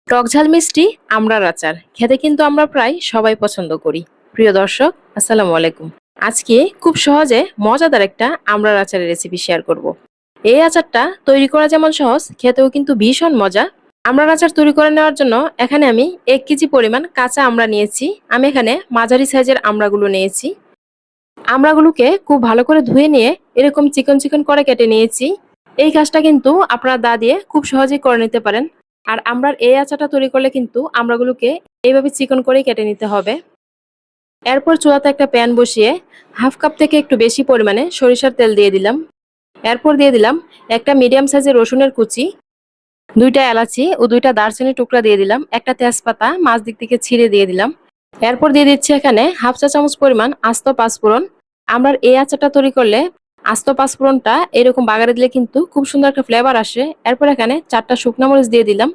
টকঝাল মিষ্টি আমড়ার আচার খেতে কিন্তু আমরা প্রায় সবাই পছন্দ করি। প্রিয় দর্শক, আসসালামু আলাইকুম। আজকে খুব সহজে মজাদার একটা আমড়ার আচারের রেসিপি শেয়ার করব। এই আচারটা তৈরি করা যেমন সহজ, খেতেও কিন্তু ভীষণ মজা। আমড়ার আচার তৈরি করে নেওয়ার জন্য এখানে আমি 1 কেজি পরিমাণ কাঁচা আমড়া নিয়েছি। আমি এখানে মাঝারি সাইজের আমড়াগুলো নিয়েছি। আমড়াগুলোকে খুব ভালো করে ধুয়ে নিয়ে এরকম চিকন চিকন করে কেটে নিয়েছি। এই কাজটা কিন্তু আপনারা দা দিয়ে খুব সহজেই করে নিতে পারেন। আর আমড়ার এই আচারটা তৈরি করলে কিন্তু আমড়াগুলোকে এইভাবে চিকন করেই কেটে নিতে হবে। এরপর চুলাতে একটা প্যান বসিয়ে 1/2 কাপ থেকে একটু বেশি পরিমাণে সরিষার তেল দিয়ে দিলাম। এরপর দিয়ে দিলাম একটা মিডিয়াম সাইজের রসুনের কুচি, 2টা এলাচি ও 2টা দারচিনির টুকরা দিয়ে দিলাম, একটা তেজপাতা মাঝ দিক থেকে ছিঁড়ে দিয়ে দিলাম। এরপর দিয়ে দিচ্ছি এখানে 1/2 চা চামচ পরিমাণ আস্ত পাঁচফোড়ন। আমরার এই আচারটা তৈরি করলে আস্ত পাঁচফোড়নটা এরকম বাগারে দিলে কিন্তু খুব সুন্দর একটা ফ্লেভার আসে। এরপর এখানে 4টা শুকনো মরিচ দিয়ে দিলাম।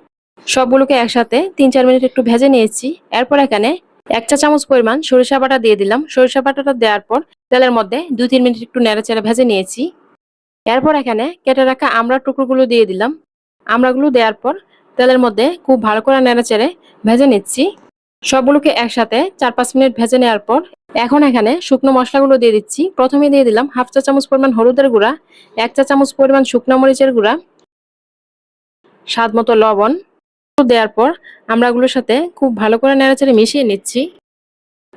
সবগুলোকে একসাথে 3-4 মিনিট একটু ভেজে নিয়েছি। এরপর এখানে 1 চা চামচ পরিমাণ সরিষা বাটা দিয়ে দিলাম। সরিষা বাটাটা দেওয়ার পর তেলের মধ্যে 2-3 মিনিট একটু নেড়েচেড়ে ভেজে নিয়েছি। এরপর এখানে কেটে রাখা আমড়ার টুকরোগুলো দিয়ে দিলাম। আমড়াগুলো দেওয়ার পর তেলের মধ্যে খুব ভালো করে নেড়েচেড়ে ভেজে নিচ্ছি। সবগুলোকে একসাথে 4-5 মিনিট ভেজে নেওয়ার পর এখন এখানে শুকনো মশলাগুলো দিয়ে দিচ্ছি। প্রথমে দিয়ে দিলাম 1/2 চা চামচ পরিমাণ হলুদের গুঁড়া, 1 চা চামচ পরিমাণ শুকনো মরিচের গুঁড়া, স্বাদ মতো লবণ দেওয়ার পর আমড়াগুলোর সাথে খুব ভালো করে নেড়েচেড়ে মিশিয়ে নিচ্ছি।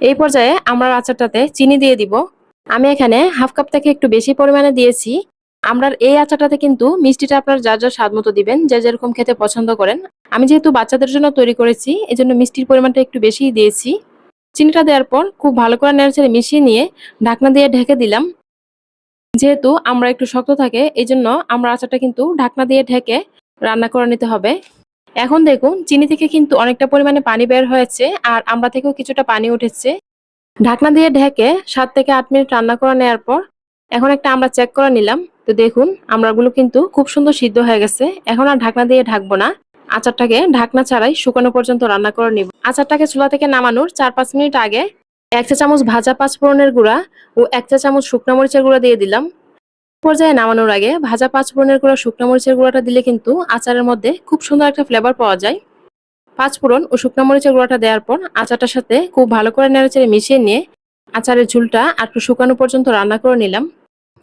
এই পর্যায়ে আমড়ার আচারটাতে চিনি দিয়ে দিব। আমি এখানে 1/2 কাপ থেকে একটু বেশি পরিমাণে দিয়েছি। আমড়ার এই আচারটাতে কিন্তু মিষ্টিটা আপনার যার যার স্বাদ মতো দিবেন, যে যেরকম খেতে পছন্দ করেন। আমি যেহেতু বাচ্চাদের জন্য তৈরি করেছি, এজন্য মিষ্টির পরিমাণটা একটু বেশিই দিয়েছি। চিনিটা দেওয়ার পর খুব ভালো করে নেড়েচেড়ে মিশিয়ে নিয়ে ঢাকনা দিয়ে ঢেকে দিলাম। যেহেতু আমড়া একটু শক্ত থাকে, এজন্য আমড়ার আচারটা কিন্তু ঢাকনা দিয়ে ঢেকে রান্না করে নিতে হবে। এখন দেখুন চিনি থেকে কিন্তু অনেকটা পরিমাণে পানি বের হয়েছে, আর আমড়া থেকেও কিছুটা পানি উঠেছে। ঢাকনা দিয়ে ঢেকে 7 থেকে 8 মিনিট রান্না করে নেওয়ার পর এখন একটা আমরা চেক করে নিলাম। তো দেখুন আমড়াগুলো কিন্তু খুব সুন্দর সিদ্ধ হয়ে গেছে। এখন আর ঢাকনা দিয়ে ঢাকবো না, আচারটাকে ঢাকনা ছাড়াই শুকানো পর্যন্ত রান্না করে নিব। আচারটাকে চুলা থেকে নামানোর 4-5 মিনিট আগে 1 চা চামচ ভাজা পাঁচফোড়নের গুঁড়া ও 1 চা চামচ শুকনো মরিচের গুঁড়া দিয়ে দিলাম। পর্যায়ে নামানোর আগে ভাজা পাঁচফোড়নের গুঁড়া শুকনো মরিচের গুঁড়াটা দিলে কিন্তু আচারের মধ্যে খুব সুন্দর একটা ফ্লেভার পাওয়া যায়। পাঁচফোড়ন ও শুকনো মরিচের গুঁড়াটা দেওয়ার পর আচারটার সাথে খুব ভালো করে নেড়েচেড়ে মিশিয়ে নিয়ে আচারের ঝুলটা একটু শুকানো পর্যন্ত রান্না করে নিলাম।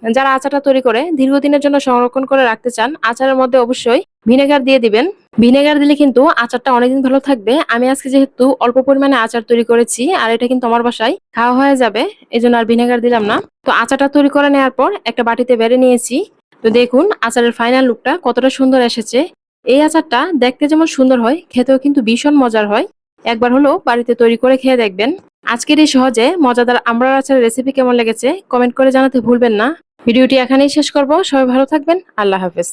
যারা আচারটা তৈরি করে দীর্ঘদিনের জন্য সংরক্ষণ করে রাখতে চান, আচারের মধ্যে অবশ্যই ভিনেগার দিয়ে দিবেন। ভিনেগার দিলে কিন্তু আচারটা অনেকদিন ভালো থাকবে। আমি আজকে যেহেতু অল্প পরিমাণে আচার তৈরি করেছি, আর এটা কিন্তু আমার বাসায় খাওয়া হয়ে যাবে, এজন্য আর ভিনেগার দিলাম না। তো আচারটা তৈরি করে নেওয়ার পর একটা বাটিতে বেড়ে নিয়েছি। তো দেখুন আচারের ফাইনাল লুকটা কতটা সুন্দর এসেছে। এই আচারটা দেখতে যেমন সুন্দর হয়, খেতেও কিন্তু ভীষণ মজার হয়। একবার হলো বাড়িতে তৈরি করে খেয়ে দেখবেন। আজকের এই সহজে মজাদার আমড়ার আচারের রেসিপি কেমন লেগেছে কমেন্ট করে জানাতে ভুলবেন না। ভিডিওটি এখানেই শেষ করব। সবাই ভালো থাকবেন। আল্লাহ হাফেজ।